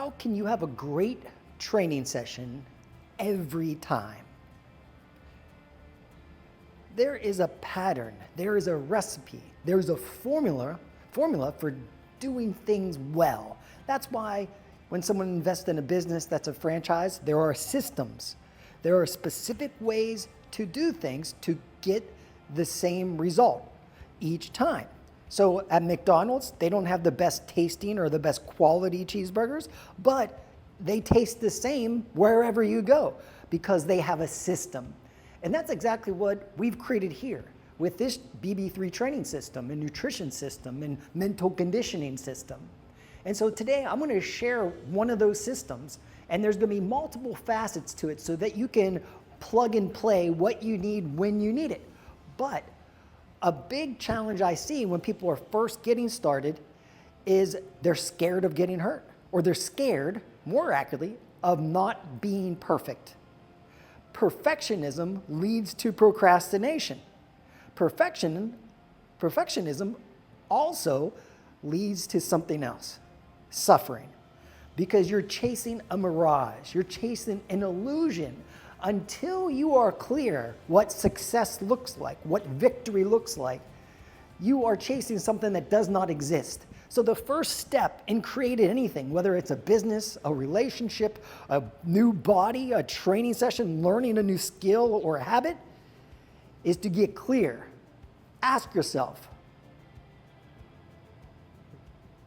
how can you have a great training session every time? There is a pattern, there is a recipe, there's a formula for doing things well. That's why when someone invests in a business that's a franchise, there are systems. There are specific ways to do things to get the same result each time. So at McDonald's, they don't have the best tasting or the best quality cheeseburgers, but they taste the same wherever you go because they have a system. And that's exactly what we've created here with this BB3 training system and nutrition system and mental conditioning system. And so today I'm going to share one of those systems, and there's going to be multiple facets to it so that you can plug and play what you need when you need it. But a big challenge I see when people are first getting started is they're scared of getting hurt, or they're scared, more accurately, of not being perfect. Perfectionism leads to procrastination. Perfectionism also leads to something else, suffering, because you're chasing a mirage, you're chasing an illusion until you are clear what success looks like, what victory looks like. You are chasing something that does not exist. So the first step in creating anything, whether it's a business, a relationship, a new body, a training session, learning a new skill or a habit, is to get clear. Ask yourself,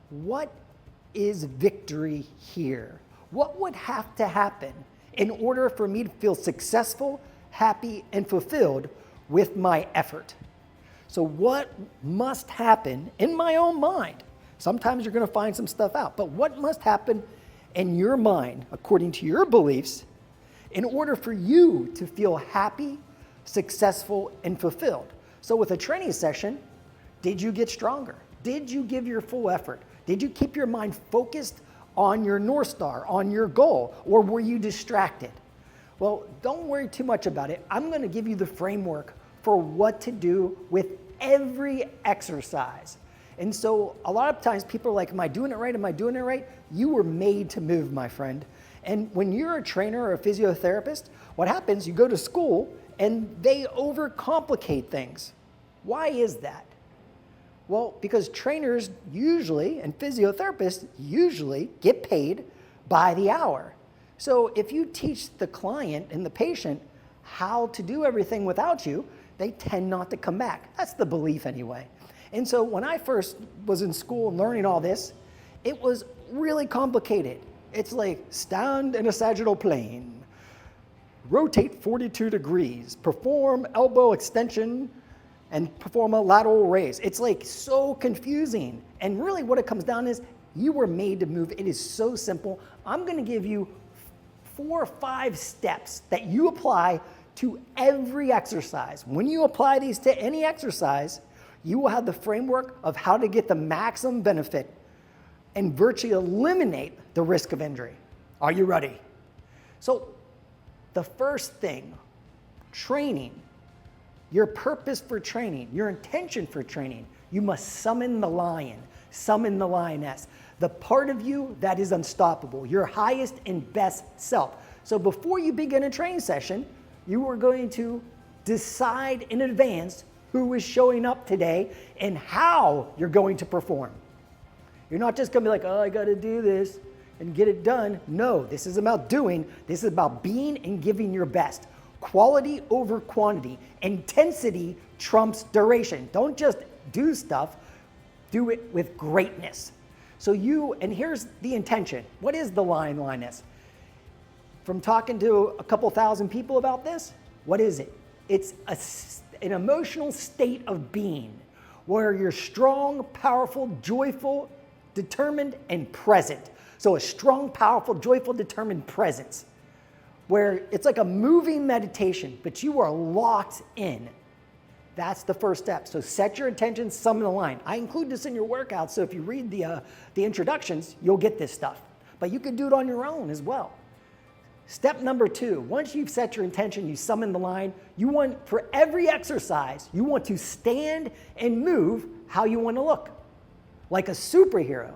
what is victory here? What would have to happen in order for me to feel successful, happy, and fulfilled with my effort? So what must happen in my own mind? Sometimes you're going to find some stuff out, but what must happen in your mind, according to your beliefs, in order for you to feel happy, successful, and fulfilled? So with a training session, did you get stronger? Did you give your full effort? Did you keep your mind focused on your North Star, on your goal, or were you distracted? Well, don't worry too much about it. I'm going to give you the framework for what to do with every exercise. And so a lot of times people are like, am I doing it right? Am I doing it right? You were made to move, my friend. And when you're a trainer or a physiotherapist, what happens, you go to school and they overcomplicate things. Why is that? Well, because trainers usually, and physiotherapists usually get paid by the hour. So if you teach the client and the patient how to do everything without you, they tend not to come back. That's the belief anyway. And so when I first was in school and learning all this, it was really complicated. It's like stand in a sagittal plane, rotate 42 degrees, perform elbow extension, and perform a lateral raise. It's like so confusing. And really what it comes down is you were made to move. It is so simple. I'm going to give you 4 or 5 steps that you apply to every exercise. When you apply these to any exercise, you will have the framework of how to get the maximum benefit and virtually eliminate the risk of injury. Are you ready? So the first thing, training, your purpose for training, your intention for training, you must summon the lion, summon the lioness, the part of you that is unstoppable, your highest and best self. So before you begin a training session, you are going to decide in advance who is showing up today and how you're going to perform. You're not just going to be like, oh, I got to do this and get it done. No, this is about doing. This is about being and giving your best. Quality over quantity. Intensity trumps duration. Don't just do stuff. Do it with greatness. So and here's the intention. What is the lioness? From talking to a couple thousand people about this, what is it? It's an emotional state of being where you're strong, powerful, joyful, determined, and present. So a strong, powerful, joyful, determined presence where it's like a moving meditation, but you are locked in. That's the first step. So set your intention, summon the line. I include this in your workout, so if you read the introductions, you'll get this stuff. But you can do it on your own as well. Step number 2, once you've set your intention, you summon the line, for every exercise, you want to stand and move how you want to look. Like a superhero,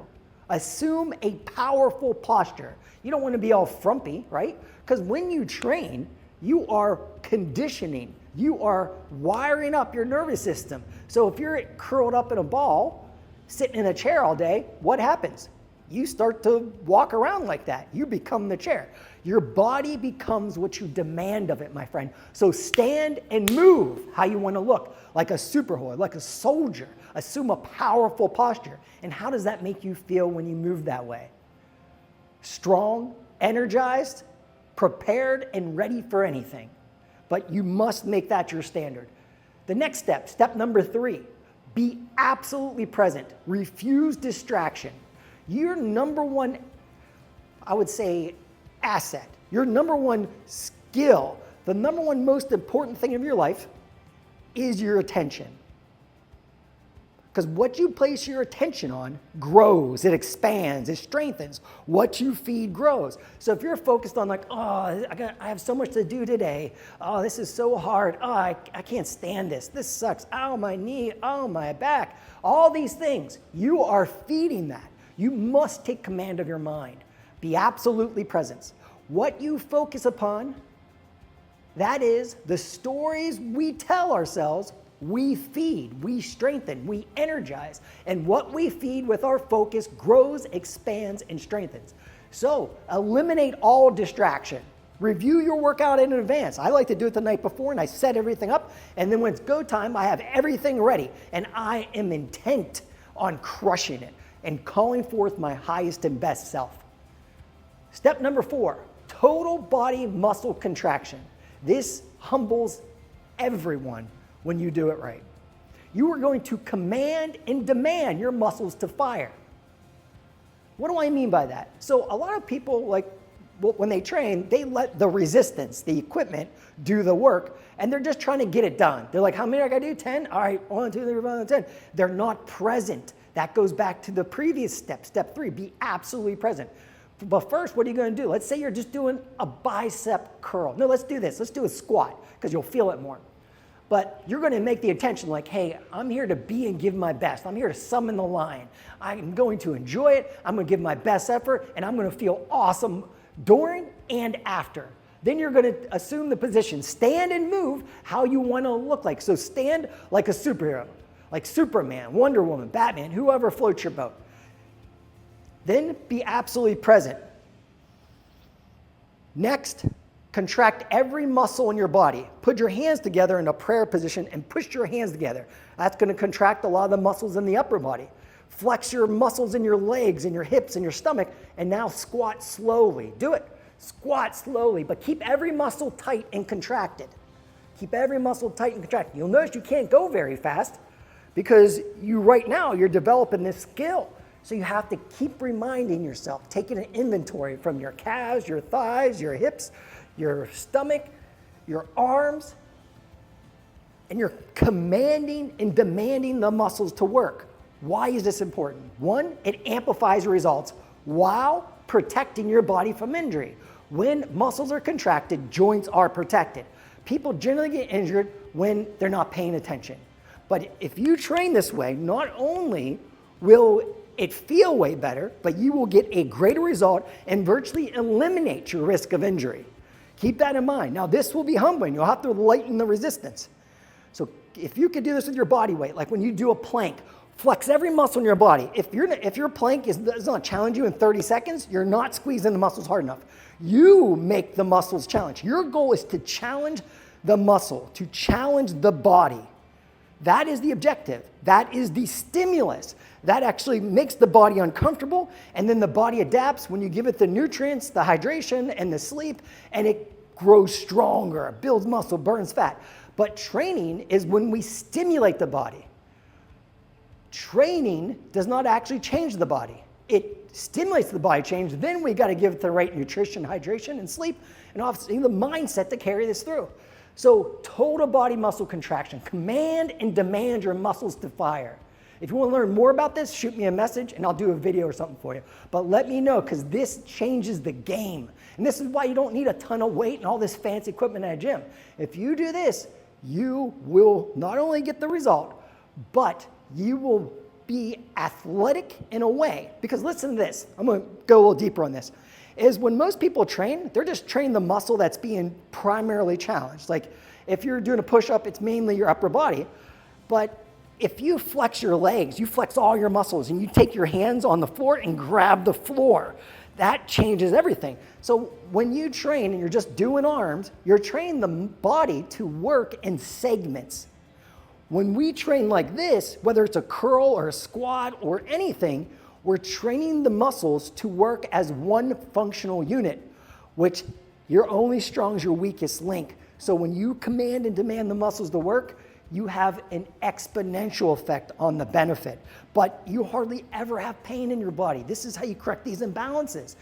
Assume a powerful posture. You don't want to be all frumpy, right? Because when you train, you are conditioning. You are wiring up your nervous system. So if you're curled up in a ball, sitting in a chair all day, what happens? You start to walk around like that. You become the chair. Your body becomes what you demand of it, my friend. So stand and move how you want to look, like a superhero, like a soldier. Assume a powerful posture. And how does that make you feel when you move that way? Strong, energized, prepared, and ready for anything. But you must make that your standard. The next step, step number 3, be absolutely present. Refuse distraction. Your number one, I would say, asset, your number one skill, the number one most important thing of your life is your attention. Because what you place your attention on grows, it expands, it strengthens. What you feed grows. So if you're focused on like, oh, I have so much to do today. Oh, this is so hard. Oh, I can't stand this. This sucks. Oh, my knee. Oh, my back. All these things, you are feeding that. You must take command of your mind. Be absolutely present. What you focus upon, that is the stories we tell ourselves. We feed, we strengthen, we energize. And what we feed with our focus grows, expands, and strengthens. So eliminate all distraction. Review your workout in advance. I like to do it the night before and I set everything up. And then when it's go time, I have everything ready. And I am intent on crushing it and calling forth my highest and best self. Step number 4, total body muscle contraction. This humbles everyone when you do it right. You are going to command and demand your muscles to fire. What do I mean by that? So a lot of people, like when they train, they let the resistance, the equipment, do the work, and they're just trying to get it done. They're like, how many I gotta do? 10? All right, 1, 2, 3, 4, 10. They're not present. That goes back to the previous step, step 3, be absolutely present. But first, what are you gonna do? Let's say you're just doing a bicep curl. No, let's do this. Let's do a squat, because you'll feel it more. But you're going to make the intention like, hey, I'm here to be and give my best. I'm here to summon the lion. I'm going to enjoy it. I'm going to give my best effort, and I'm going to feel awesome during and after. Then you're going to assume the position. Stand and move how you want to look like. So stand like a superhero, like Superman, Wonder Woman, Batman, whoever floats your boat. Then be absolutely present. Next, contract every muscle in your body. Put your hands together in a prayer position and push your hands together. That's going to contract a lot of the muscles in the upper body. Flex your muscles in your legs and your hips and your stomach, and now squat slowly. Do it. Squat slowly, but keep every muscle tight and contracted. Keep every muscle tight and contracted. You'll notice you can't go very fast because right now you're developing this skill. So you have to keep reminding yourself, taking an inventory from your calves, your thighs, your hips, your stomach, your arms, and you're commanding and demanding the muscles to work. Why is this important? 1, it amplifies results while protecting your body from injury. When muscles are contracted, joints are protected. People generally get injured when they're not paying attention. But if you train this way, not only will it feel way better, but you will get a greater result and virtually eliminate your risk of injury. Keep that in mind. Now, this will be humbling. You'll have to lighten the resistance. So if you could do this with your body weight, like when you do a plank, flex every muscle in your body. If your plank does not challenge you in 30 seconds, you're not squeezing the muscles hard enough. You make the muscles challenge. Your goal is to challenge the muscle, to challenge the body. That is the objective. That is the stimulus. That actually makes the body uncomfortable, and then the body adapts when you give it the nutrients, the hydration, and the sleep, and it grows stronger, builds muscle, burns fat. But training is when we stimulate the body. Training does not actually change the body. It stimulates the body change. Then we got to give it the right nutrition, hydration, and sleep, and obviously the mindset to carry this through. So total body muscle contraction. Command and demand your muscles to fire. If you want to learn more about this, shoot me a message and I'll do a video or something for you. But let me know, because this changes the game. And this is why you don't need a ton of weight and all this fancy equipment at a gym. If you do this, you will not only get the result, but you will be athletic in a way, because listen to this, I'm going to go a little deeper on this, is when most people train, they're just training the muscle that's being primarily challenged. Like if you're doing a push-up, it's mainly your upper body. But if you flex your legs, you flex all your muscles and you take your hands on the floor and grab the floor, that changes everything. So when you train and you're just doing arms, you're training the body to work in segments. When we train like this, whether it's a curl or a squat or anything, we're training the muscles to work as one functional unit, which you're only strong as your weakest link. So when you command and demand the muscles to work, you have an exponential effect on the benefit. But you hardly ever have pain in your body. This is how you correct these imbalances.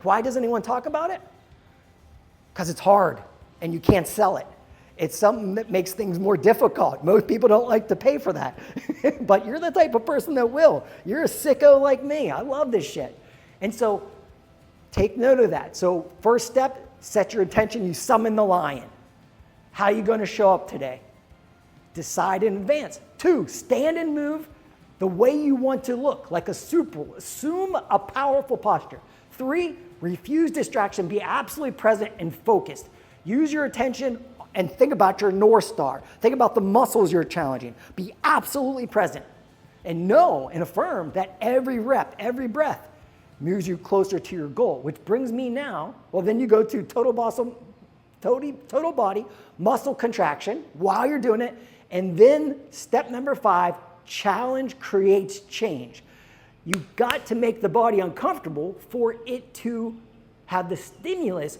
Why doesn't anyone talk about it? Because it's hard and you can't sell it. It's something that makes things more difficult. Most people don't like to pay for that. But you're the type of person that will. You're a sicko like me. I love this shit. And so take note of that. So first step, set your intention. You summon the lion. How are you going to show up today? Decide in advance. 2, stand and move the way you want to look, like a super. Assume a powerful posture. 3, refuse distraction. Be absolutely present and focused. Use your attention and think about your North Star. Think about the muscles you're challenging. Be absolutely present. And know and affirm that every rep, every breath moves you closer to your goal, which brings me now, well, then you go to total body muscle contraction while you're doing it. And then step number 5, challenge creates change. You've got to make the body uncomfortable for it to have the stimulus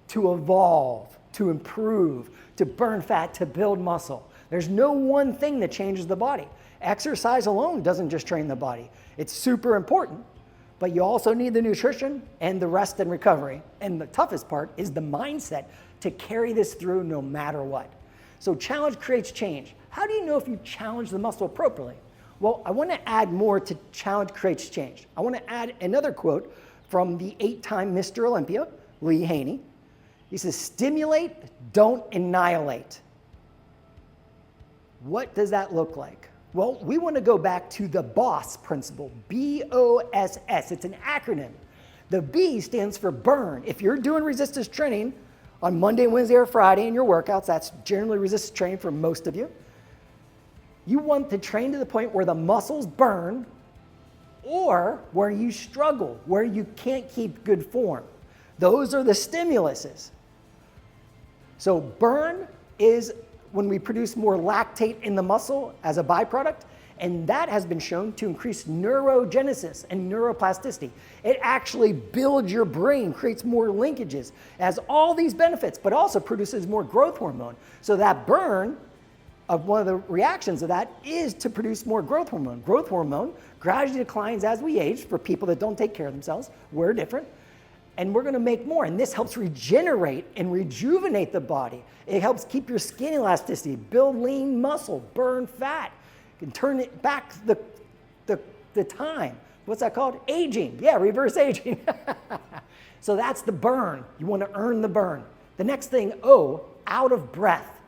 to evolve, to improve, to burn fat, to build muscle. There's no one thing that changes the body. Exercise alone doesn't just train the body. It's super important, but you also need the nutrition and the rest and recovery. And the toughest part is the mindset to carry this through no matter what. So challenge creates change. How do you know if you challenge the muscle appropriately? Well, I want to add more to challenge creates change. I want to add another quote from the 8-time Mr. Olympia, Lee Haney. He says, stimulate, don't annihilate. What does that look like? Well, we want to go back to the BOSS principle, B-O-S-S. It's an acronym. The B stands for burn. If you're doing resistance training on Monday, Wednesday, or Friday in your workouts, that's generally resistance training for most of you. You want to train to the point where the muscles burn or where you struggle, where you can't keep good form. Those are the stimuluses. So burn is when we produce more lactate in the muscle as a byproduct, and that has been shown to increase neurogenesis and neuroplasticity. It actually builds your brain, creates more linkages, has all these benefits, but also produces more growth hormone. So that burn, of one of the reactions of that is to produce more growth hormone. Growth hormone gradually declines as we age. For people that don't take care of themselves, we're different. And we're going to make more. And this helps regenerate and rejuvenate the body. It helps keep your skin elasticity, build lean muscle, burn fat, and turn it back the time. What's that called? Aging. Yeah, reverse aging. So that's the burn. You want to earn the burn. The next thing, O, out of breath.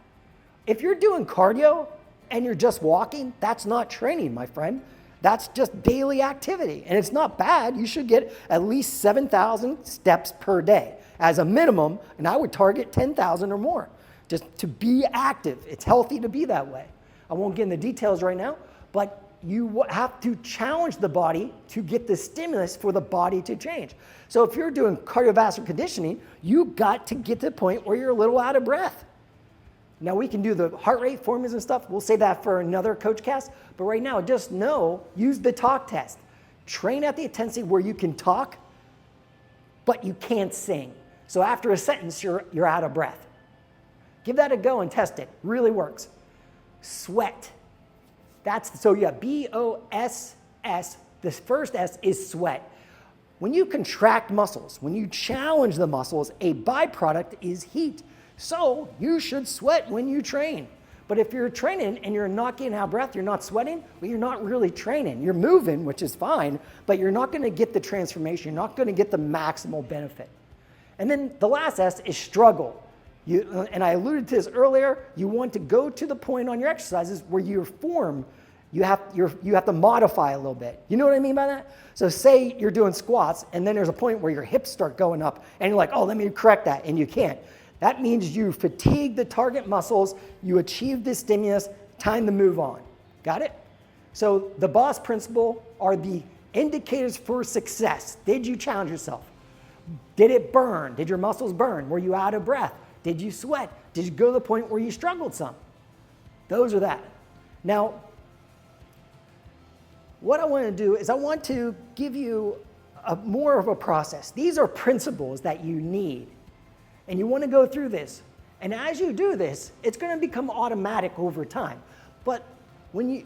If you're doing cardio and you're just walking, that's not training, my friend. That's just daily activity. And it's not bad. You should get at least 7,000 steps per day as a minimum. And I would target 10,000 or more just to be active. It's healthy to be that way. I won't get into details right now, but you have to challenge the body to get the stimulus for the body to change. So if you're doing cardiovascular conditioning, you got to get to the point where you're a little out of breath. Now we can do the heart rate formulas and stuff. We'll save that for another CoachCast. But right now, just know, use the talk test. Train at the intensity where you can talk, but you can't sing. So after a sentence, you're out of breath. Give that a go and test it. Really works. Sweat. So yeah, B-O-S-S. This first S is sweat. When you contract muscles, when you challenge the muscles, a byproduct is heat. So you should sweat when you train. But if you're training and you're not getting out of breath, you're not sweating, well, you're not really training. You're moving, which is fine, but you're not going to get the transformation. You're not going to get the maximal benefit. And then the last S is struggle. And I alluded to this earlier. You want to go to the point on your exercises where your form you have to modify a little bit. You know what I mean by that? So say you're doing squats and then there's a point where your hips start going up and you're like, oh, let me correct that, and you can't. That means you fatigue the target muscles, you achieve the stimulus, time to move on. Got it? So the BOSS principle are the indicators for success. Did you challenge yourself? Did it burn? Did your muscles burn? Were you out of breath? Did you sweat? Did you go to the point where you struggled some? Those are that. Now, what I want to do is I want to give you more of a process. These are principles that you need. And you want to go through this. And as you do this, it's going to become automatic over time. But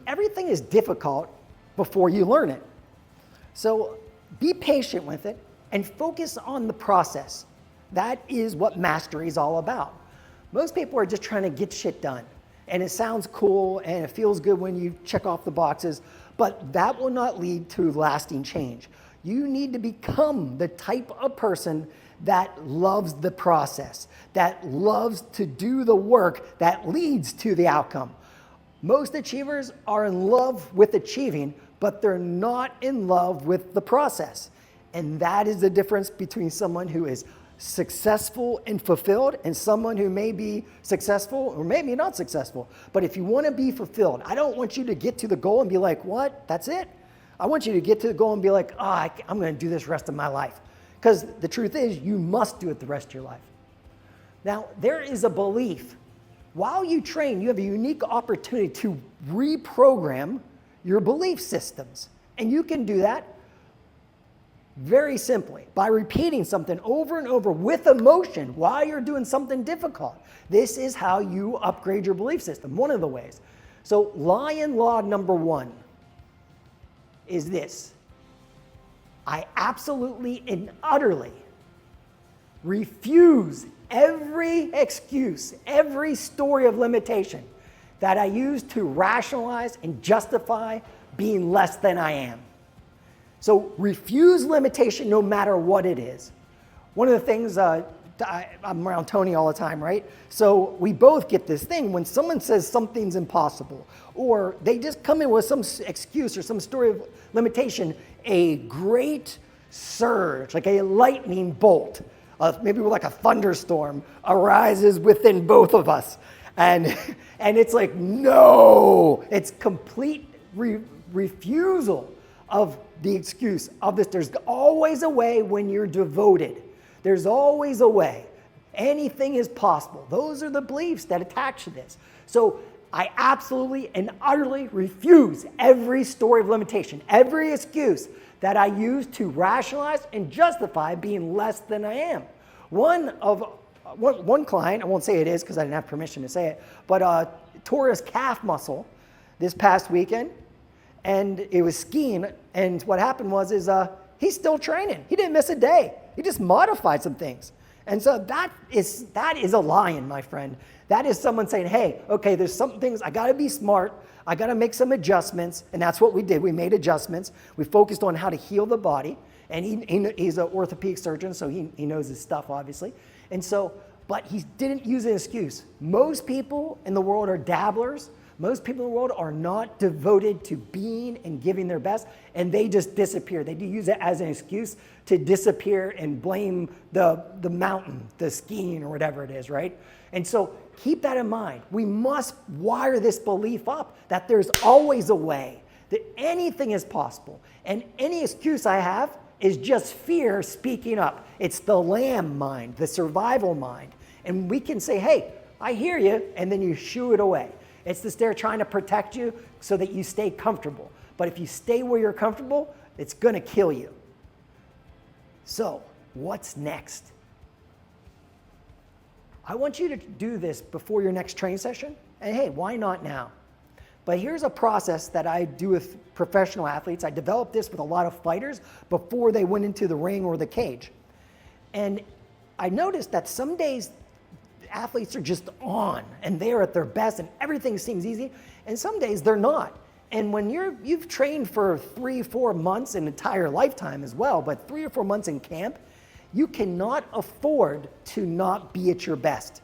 everything is difficult before you learn it. So be patient with it and focus on the process. That is what mastery is all about. Most people are just trying to get shit done. And it sounds cool and it feels good when you check off the boxes, but that will not lead to lasting change. You need to become the type of person that loves the process, that loves to do the work that leads to the outcome. Most achievers are in love with achieving, but they're not in love with the process. And that is the difference between someone who is successful and fulfilled and someone who may be successful or maybe not successful. But if you want to be fulfilled, I don't want you to get to the goal and be like, what? That's it? I want you to get to the goal and be like, I'm going to do this the rest of my life. Because the truth is, you must do it the rest of your life. Now, there is a belief. While you train, you have a unique opportunity to reprogram your belief systems. And you can do that very simply by repeating something over and over with emotion while you're doing something difficult. This is how you upgrade your belief system, one of the ways. So lion law number 1 is this. I absolutely and utterly refuse every excuse, every story of limitation that I use to rationalize and justify being less than I am. So refuse limitation no matter what it is. One of the things, I'm around Tony all the time, right? So we both get this thing when someone says something's impossible, or they just come in with some excuse or some story of limitation, a great surge, like a lightning bolt, maybe like a thunderstorm, arises within both of us. And it's like, no, it's complete refusal of the excuse of this. There's always a way when you're devoted. There's always a way. Anything is possible. Those are the beliefs that attach to this. So I absolutely and utterly refuse every story of limitation, every excuse that I use to rationalize and justify being less than I am. One client, I won't say it is because I didn't have permission to say it, but tore his calf muscle this past weekend, and it was skiing, and what happened was he's still training. He didn't miss a day. He just modified some things. And so that is a lion, my friend. That is someone saying, hey, okay, there's some things, I gotta be smart, I gotta make some adjustments, and that's what we did. We made adjustments. We focused on how to heal the body, and he's an orthopedic surgeon, so he knows his stuff, obviously. And so, but he didn't use an excuse. Most people in the world are dabblers. Most people in the world are not devoted to being and giving their best, and they just disappear. They do use it as an excuse to disappear and blame the mountain, the skiing or whatever it is, right? And so keep that in mind. We must wire this belief up that there's always a way, that anything is possible. And any excuse I have is just fear speaking up. It's the lamb mind, the survival mind. And we can say, hey, I hear you, and then you shoo it away. It's this they're trying to protect you so that you stay comfortable. But if you stay where you're comfortable, it's gonna kill you. So, what's next? I want you to do this before your next training session, and hey, why not now? But here's a process that I do with professional athletes. I developed this with a lot of fighters before they went into the ring or the cage. And I noticed that some days athletes are just on and they're at their best and everything seems easy, and some days they're not. And when you've trained for 3-4 months, an entire lifetime as well, but 3 or 4 months in camp, you cannot afford to not be at your best.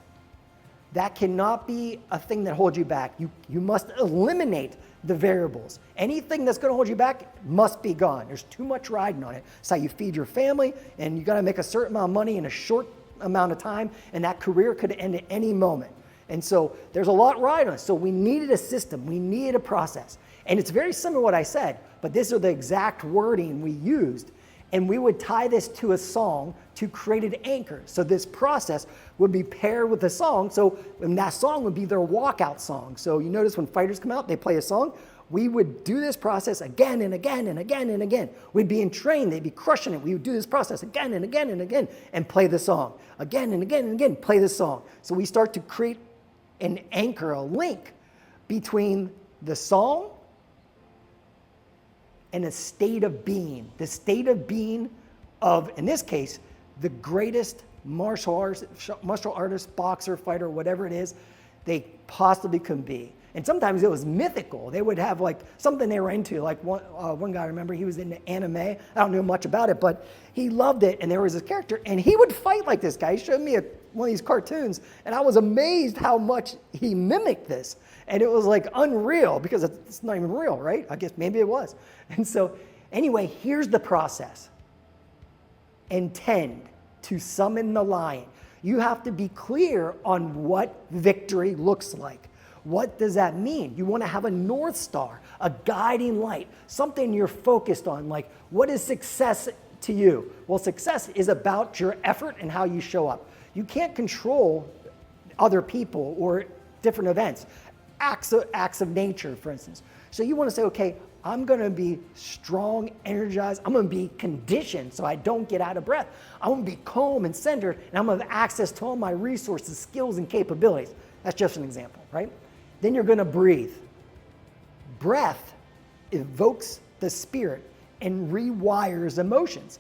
That cannot be a thing that holds you back. You must eliminate the variables. Anything that's going to hold you back must be gone. There's too much riding on it. It's how you feed your family, and you got to make a certain amount of money in a short amount of time, and that career could end at any moment. And so there's a lot riding on it. So we needed a system. We needed a process. And it's very similar to what I said, but these are the exact wording we used. And we would tie this to a song to create an anchor. So this process would be paired with a song. So and that song would be their walkout song. So you notice when fighters come out, they play a song. We would do this process again and again and again and again. We'd be in train, they'd be crushing it. We would do this process again and again and again and play the song. Again and again and again, play the song. So we start to create an anchor, a link between the song and a state of being. The state of being of, in this case, the greatest martial artist, boxer, fighter, whatever it is, they possibly can be. And sometimes it was mythical. They would have like something they were into. Like one guy, I remember, he was into anime. I don't know much about it, but he loved it. And there was this character, and he would fight like this guy. He showed me one of these cartoons, and I was amazed how much he mimicked this. And it was like unreal, because it's not even real, right? I guess maybe it was. And so anyway, here's the process. Intend to summon the lion. You have to be clear on what victory looks like. What does that mean? You want to have a North Star, a guiding light, something you're focused on. Like, what is success to you? Well, success is about your effort and how you show up. You can't control other people or different events, acts of nature, for instance. So you want to say, okay, I'm going to be strong, energized. I'm going to be conditioned so I don't get out of breath. I'm going to be calm and centered, and I'm going to have access to all my resources, skills, and capabilities. That's just an example, right? Then you're going to breathe. Breath evokes the spirit and rewires emotions,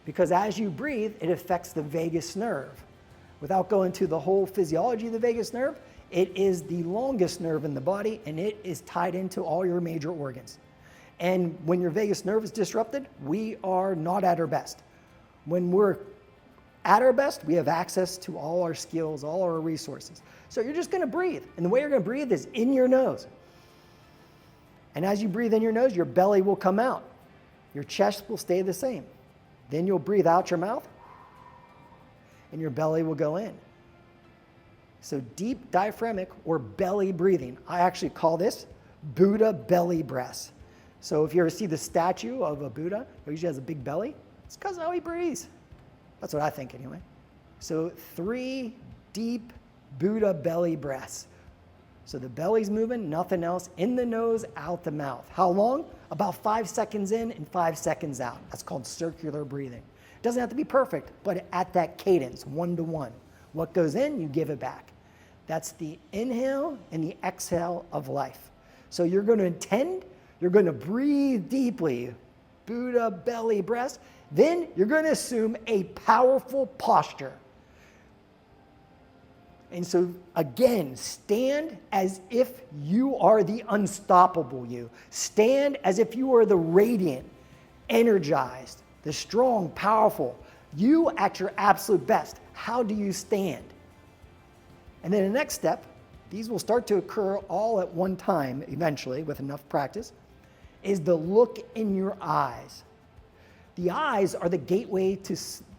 because as you breathe, it affects the vagus nerve. Without going to the whole physiology of the vagus nerve, it is the longest nerve in the body, and it is tied into all your major organs. And when your vagus nerve is disrupted, we are not at our best. When we're at our best, we have access to all our skills, all our resources. So you're just going to breathe. And the way you're going to breathe is in your nose. And as you breathe in your nose, your belly will come out. Your chest will stay the same. Then you'll breathe out your mouth, and your belly will go in. So deep diaphragmatic or belly breathing. I actually call this Buddha belly breaths. So if you ever see the statue of a Buddha, who usually has a big belly, it's because of how he breathes. That's what I think anyway. So 3 deep Buddha belly breaths. So the belly's moving, nothing else, in the nose, out the mouth. How long? About 5 seconds in and 5 seconds out. That's called circular breathing. It doesn't have to be perfect, but at that cadence, 1 to 1. What goes in, you give it back. That's the inhale and the exhale of life. So you're going to intend, you're going to breathe deeply, Buddha belly breaths. Then you're going to assume a powerful posture. And so again, stand as if you are the unstoppable you. Stand as if you are the radiant, energized, the strong, powerful. You at your absolute best. How do you stand? And then the next step, these will start to occur all at one time eventually with enough practice, is the look in your eyes. The eyes are the gateway to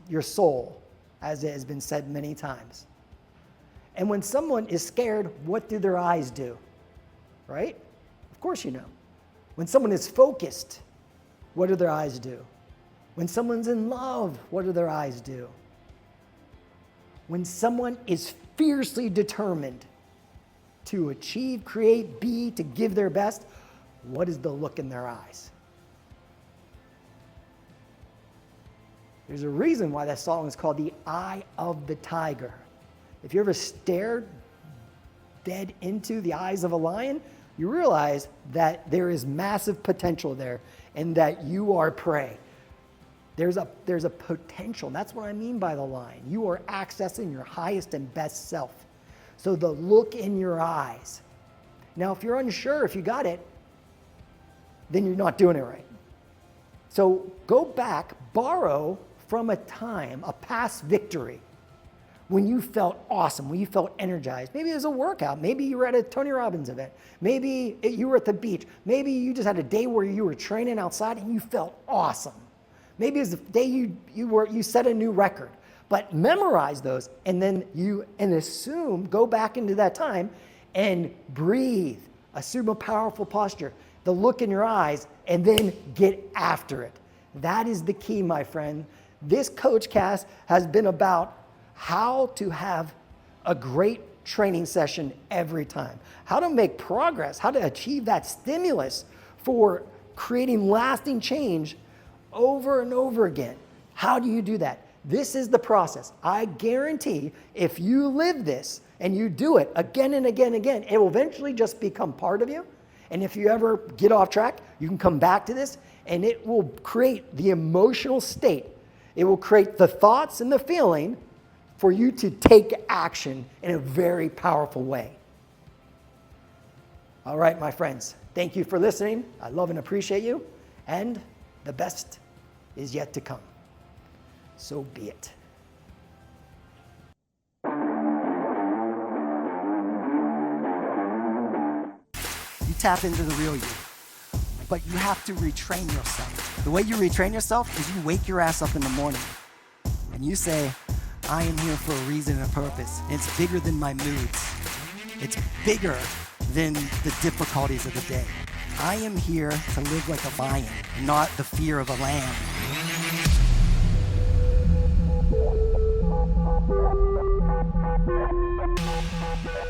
your soul, as it has been said many times. And when someone is scared, what do their eyes do? Right? Of course you know. When someone is focused, what do their eyes do? When someone's in love, what do their eyes do? When someone is fiercely determined to achieve, create, be, to give their best, what is the look in their eyes? There's a reason why that song is called The Eye of the Tiger. If you ever stared dead into the eyes of a lion, you realize that there is massive potential there and that you are prey. There's a potential. That's what I mean by the lion. You are accessing your highest and best self. So the look in your eyes. Now, if you're unsure if you got it, then you're not doing it right. So go back, borrow from a time, a past victory. when you felt awesome, when you felt energized. Maybe it was a workout. Maybe you were at a Tony Robbins event. Maybe you were at the beach. Maybe you just had a day where you were training outside and you felt awesome. Maybe it was the day you set a new record. But memorize those and then go back into that time and breathe. Assume a powerful posture, the look in your eyes, and then get after it. That is the key, my friend. This CoachCast has been about how to have a great training session every time, how to make progress, how to achieve that stimulus for creating lasting change over and over again. How do you do that? This is the process. I guarantee if you live this and you do it again and again and again, it will eventually just become part of you. And if you ever get off track, you can come back to this and it will create the emotional state. It will create the thoughts and the feeling for you to take action in a very powerful way. All right, my friends, thank you for listening. I love and appreciate you. And the best is yet to come. So be it. You tap into the real you, but you have to retrain yourself. The way you retrain yourself is you wake your ass up in the morning and you say, I am here for a reason and a purpose. And it's bigger than my moods. It's bigger than the difficulties of the day. I am here to live like a lion, not the fear of a lamb.